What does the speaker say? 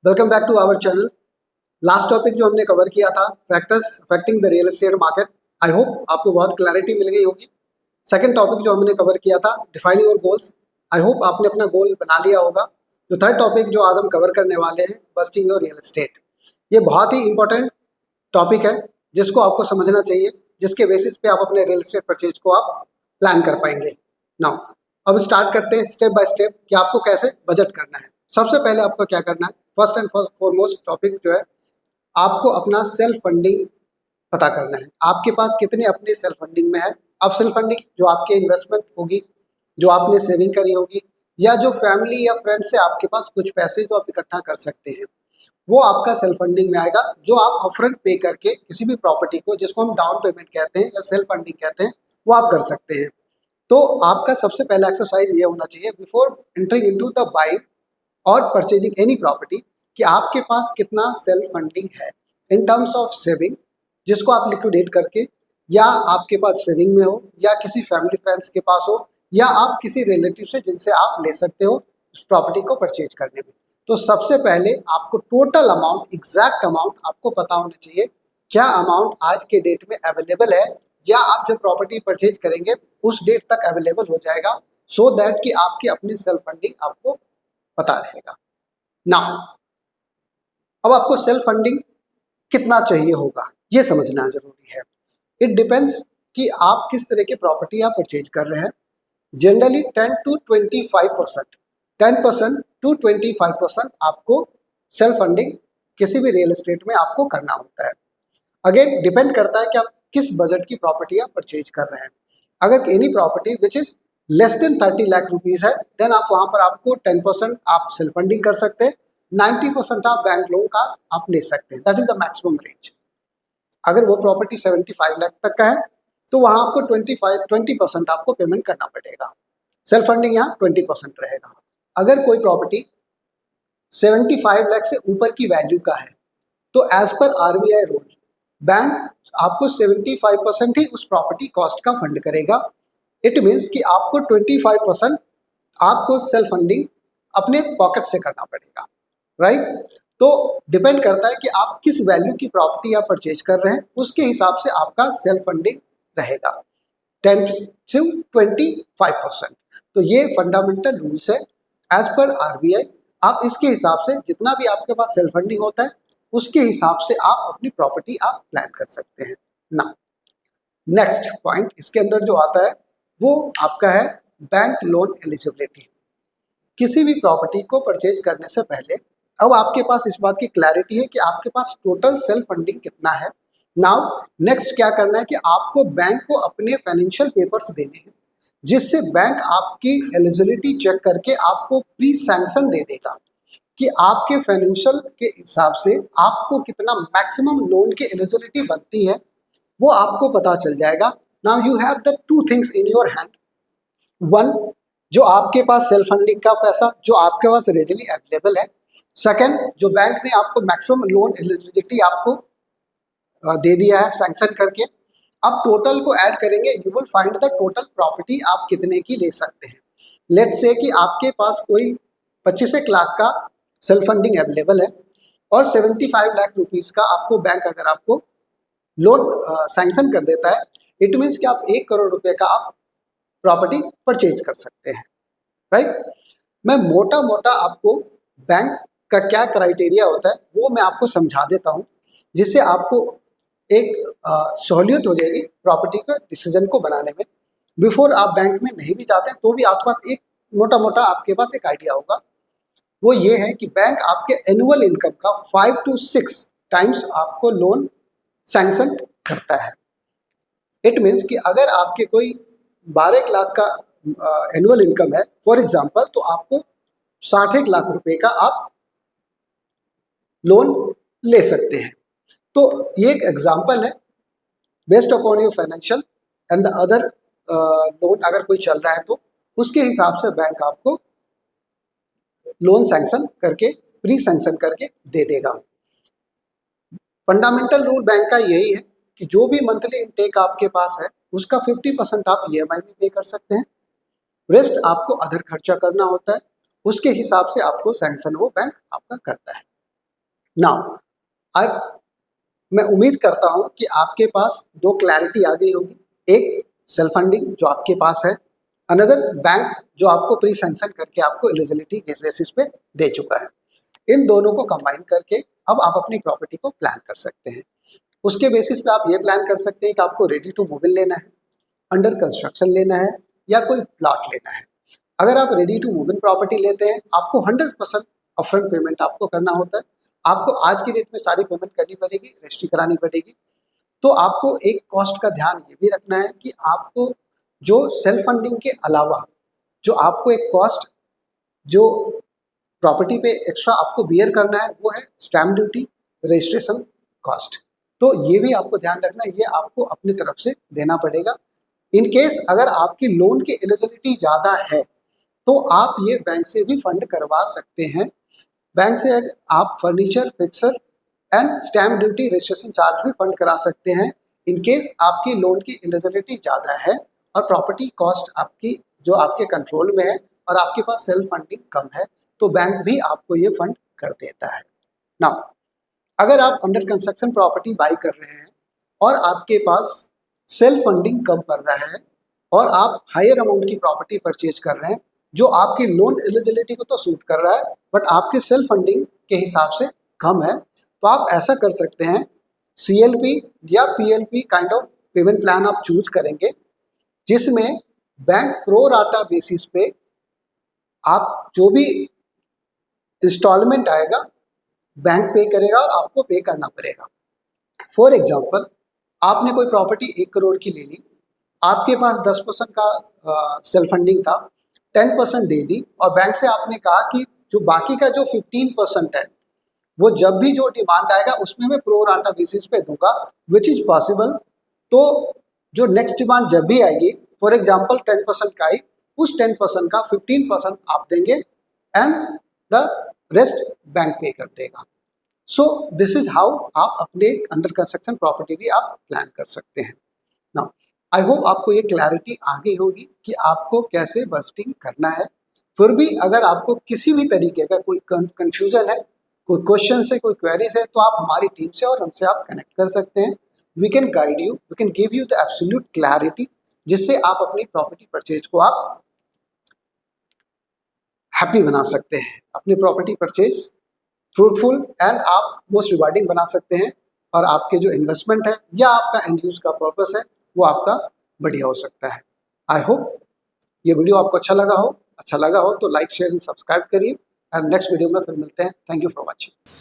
Welcome back to our channel. Last topic जो हमने cover किया था factors affecting the real estate market. I hope आपको बहुत क्लैरिटी मिल गई होगी। सेकंड टॉपिक जो हमने कवर किया था define your goals. I hope आपने अपना गोल बना लिया होगा। जो थर्ड टॉपिक जो आज हम कवर करने वाले हैं बस्टिंग योर रियल एस्टेट, ये बहुत ही इंपॉर्टेंट टॉपिक है जिसको आपको समझना चाहिए, जिसके बेसिस पे आप अपने रियल एस्टेट परचेज को आप प्लान कर पाएंगे। नाउ अब स्टार्ट करते हैं स्टेप बाय स्टेप कि आपको कैसे बजट करना है। सबसे पहले आपको क्या करना है, फर्स्ट एंड फॉरमोस्ट टॉपिक जो है आपको अपना सेल्फ फंडिंग पता करना है। आपके पास कितने अपने सेल्फ फंडिंग में है। अब सेल्फ फंडिंग जो आपके इन्वेस्टमेंट होगी, जो आपने सेविंग करी होगी, या जो फैमिली या फ्रेंड से आपके पास कुछ पैसे जो आप इकट्ठा कर सकते हैं, वो आपका सेल्फ फंडिंग में आएगा। जो आप अपफ्रंट पे करके किसी भी प्रॉपर्टी को, जिसको हम डाउन पेमेंट कहते हैं या सेल्फ फंडिंग कहते हैं, वो आप कर सकते हैं। तो आपका सबसे पहला एक्सरसाइज ये होना चाहिए before entering into the buying और परचेजिंग एनी प्रॉपर्टी कि आपके पास कितना सेल्फ फंडिंग है इन टर्म्स ऑफ सेविंग, जिसको आप लिक्विडेट करके, या आपके पास सेविंग में हो, या किसी फैमिली फ्रेंड्स के पास हो, या आप किसी रिलेटिव से जिनसे आप ले सकते हो उस प्रॉपर्टी को परचेज करने में। तो सबसे पहले आपको टोटल अमाउंट, एग्जैक्ट अमाउंट आपको पता होना चाहिए। क्या अमाउंट आज के डेट में अवेलेबल है, या आप जो प्रॉपर्टी परचेज करेंगे उस डेट तक अवेलेबल हो जाएगा, सो दैट कि आपकी अपनी सेल्फ फंडिंग आपको पता रहेगा। नाउ अब आपको सेल्फ फंडिंग कितना चाहिए होगा ये समझना जरूरी है। इट डिपेंड्स कि आप किस तरह की प्रॉपर्टी आप परचेज कर रहे हैं। जनरली 10 to 25%, 10% to 25% आपको सेल्फ फंडिंग किसी भी रियल एस्टेट में आपको करना होता है। अगेन डिपेंड करता है कि आप किस बजट की प्रॉपर्टी आप परचेज कर रहे हैं। अगर any property which is less than 30 lakh rupees है, देन आप वहां पर आपको 10% आप सेल्फ फंडिंग कर सकते हैं, 90% आप बैंक लोन का आप ले सकते हैं। That is the maximum range. अगर वो प्रॉपर्टी 75 लाख तक का है तो वहां आपको 20% आपको पेमेंट करना पड़ेगा। सेल्फ फंडिंग यहाँ 20% रहेगा। अगर कोई प्रॉपर्टी 75 लाख से ऊपर की वैल्यू का है तो as per RBI rule bank आपको 75% ही उस प्रॉपर्टी कॉस्ट का फंड करेगा। इट मीन्स कि आपको 25% आपको सेल्फ फंडिंग अपने पॉकेट से करना पड़ेगा, राइट। तो डिपेंड करता है कि आप किस वैल्यू की प्रॉपर्टी आप परचेज कर रहे हैं, उसके हिसाब से आपका सेल्फ फंडिंग रहेगा 10 से 25%। तो ये फंडामेंटल रूल्स है एज पर आरबीआई। आप इसके हिसाब से जितना भी आपके पास सेल्फ फंडिंग होता है उसके हिसाब से आप अपनी प्रॉपर्टी आप प्लान कर सकते हैं ना। नेक्स्ट पॉइंट इसके अंदर जो आता है वो आपका है बैंक लोन एलिजिबिलिटी। किसी भी प्रॉपर्टी को परचेज करने से पहले अब आपके पास इस बात की क्लैरिटी है कि आपके पास टोटल सेल्फ फंडिंग कितना है। नाउ नेक्स्ट क्या करना है कि आपको बैंक को अपने फाइनेंशियल पेपर्स देने हैं, जिससे बैंक आपकी एलिजिबिलिटी चेक करके आपको प्री सैंक्शन दे देगा कि आपके फाइनेंशियल के हिसाब से आपको कितना मैक्सिमम लोन की एलिजिबिलिटी बनती है, वो आपको पता चल जाएगा। Now you have the two things in your hand. One, जो आपके पास सेल्फ फंडिंग का पैसा जो आपके पास रेडिली अवेलेबल है। सेकंड, जो बैंक ने आपको मैक्सिमम लोन एलिजिबिलिटी आपको दे दिया है सैंक्शन करके। अब टोटल को ऐड करेंगे, you will find the total property आप कितने की ले सकते हैं। लेट्स से कि आपके पास कोई 25 लाख का सेल्फ फंडिंग अवेलेबल है और 75 लाख रुपीज का आपको बैंक अगर आपको लोन सैंक्शन कर देता है, इट मीन्स कि आप 1 करोड़ रुपए का आप प्रॉपर्टी परचेज कर सकते हैं, राइट। मैं मोटा मोटा आपको बैंक का क्या क्राइटेरिया होता है वो मैं आपको समझा देता हूँ, जिससे आपको एक सहूलियत हो जाएगी प्रॉपर्टी के डिसीजन को बनाने में। बिफोर आप बैंक में नहीं भी जाते हैं तो भी आपके पास एक मोटा मोटा आपके पास एक आइडिया होगा। वो ये है कि बैंक आपके एनुअल इनकम का 5 to 6 टाइम्स आपको लोन सैंक्शन करता है। इट मीन्स कि अगर आपके कोई 12 लाख का एनुअल इनकम है फॉर एग्जांपल, तो आपको 60 लाख रुपए का आप लोन ले सकते हैं। तो ये एक एग्जांपल है based upon your financial and the other loan अगर कोई चल रहा है तो उसके हिसाब से बैंक आपको लोन सैंक्शन करके प्री सैंक्शन करके दे देगा। फंडामेंटल रूल बैंक का यही है कि जो भी मंथली इनटेक आपके पास है उसका 50% आप ईएमआई में पे कर सकते हैं, रेस्ट आपको अदर खर्चा करना होता है, उसके हिसाब से आपको सैंक्शन वो बैंक आपका करता है। नाउ अब मैं उम्मीद करता हूं कि आपके पास दो क्लैरिटी आ गई होगी, एक सेल्फ फंडिंग जो आपके पास है, अनदर बैंक जो आपको प्री सैंक्शन करके आपको एलिजिबिलिटी किस बेसिस पे दे चुका है। इन दोनों को कंबाइन करके अब आप अपनी प्रॉपर्टी को प्लान कर सकते हैं। उसके बेसिस पे आप ये प्लान कर सकते हैं कि आपको रेडी टू मूव इन लेना है, अंडर कंस्ट्रक्शन लेना है या कोई प्लॉट लेना है। अगर आप ready to move in property लेते हैं, आपको 100% अपफ्रंट पेमेंट आपको करना होता है। आपको आज की डेट में सारी पेमेंट करनी पड़ेगी, रजिस्ट्री करानी पड़ेगी। तो आपको एक कॉस्ट का ध्यान ये भी रखना है कि आपको जो सेल्फ फंडिंग के अलावा जो आपको एक कॉस्ट जो प्रॉपर्टी पे एक्स्ट्रा आपको बियर करना है वो है स्टैम्प ड्यूटी, रजिस्ट्रेशन कॉस्ट। तो ये भी आपको ध्यान रखना है, ये आपको अपनी तरफ से देना पड़ेगा। इन केस अगर आपकी लोन की एलिजिबिलिटी ज़्यादा है तो आप ये बैंक से भी फंड करवा सकते हैं। बैंक से आप furniture, fixer and stamp duty, registration charge भी फंड करा सकते हैं इन केस आपकी लोन की एलिजिबिलिटी ज़्यादा है और प्रॉपर्टी कॉस्ट आपकी जो आपके कंट्रोल में है और आपके पास सेल्फ फंडिंग कम है, तो बैंक भी आपको ये फंड कर देता है। नाउ अगर आप अंडर कंस्ट्रक्शन प्रॉपर्टी बाई कर रहे हैं और आपके पास सेल्फ फंडिंग कम पड़ रहा है और आप हायर अमाउंट की प्रॉपर्टी परचेज कर रहे हैं जो आपकी लोन एलिजिबिलिटी को तो सूट कर रहा है बट आपके सेल्फ फंडिंग के हिसाब से कम है, तो आप ऐसा कर सकते हैं, CLP या PLP kind of payment plan आप चूज करेंगे जिसमें बैंक प्रो राटा बेसिस पे आप जो भी इंस्टॉलमेंट आएगा बैंक पे करेगा और आपको पे करना पड़ेगा। फॉर एग्जाम्पल, आपने कोई प्रॉपर्टी 1 करोड़ की ले ली, आपके पास 10% का सेल्फ फंडिंग था, 10% दे दी और बैंक से आपने कहा कि जो बाकी का जो 15% है वो जब भी जो डिमांड आएगा उसमें मैं प्रो राटा बेसिस पे दूंगा, विच इज पॉसिबल। तो जो नेक्स्ट डिमांड जब भी आएगी, फॉर एग्जाम्पल 10% का आई, उस 10% का 15% आप देंगे एंड द रेस्ट बैंक पे कर देगा। सो दिस इज हाउ आप अपने अंडर कंस्ट्रक्शन प्रॉपर्टी भी आप प्लान कर सकते हैं। नाउ आई होप आपको ये क्लैरिटी आ गई होगी कि आपको कैसे बजटिंग करना है। फिर भी अगर आपको किसी भी तरीके का कोई कंफ्यूजन है, कोई क्वेश्चन है, कोई क्वेरीज है, तो आप हमारी टीम से और हमसे आप कनेक्ट कर सकते हैं। We can guide you, we can give you the absolute clarity जिससे आप अपनी प्रॉपर्टी परचेज को आप हैप्पी बना सकते हैं, अपनी प्रॉपर्टी परचेज फ्रूटफुल एंड आप मोस्ट रिवार्डिंग बना सकते हैं और आपके जो इन्वेस्टमेंट है या आपका एंड यूज का पर्पस है वो आपका बढ़िया हो सकता है। आई होप ये वीडियो आपको अच्छा लगा हो तो लाइक, शेयर एंड सब्सक्राइब करिए और नेक्स्ट वीडियो में फिर मिलते हैं। Thank you for watching.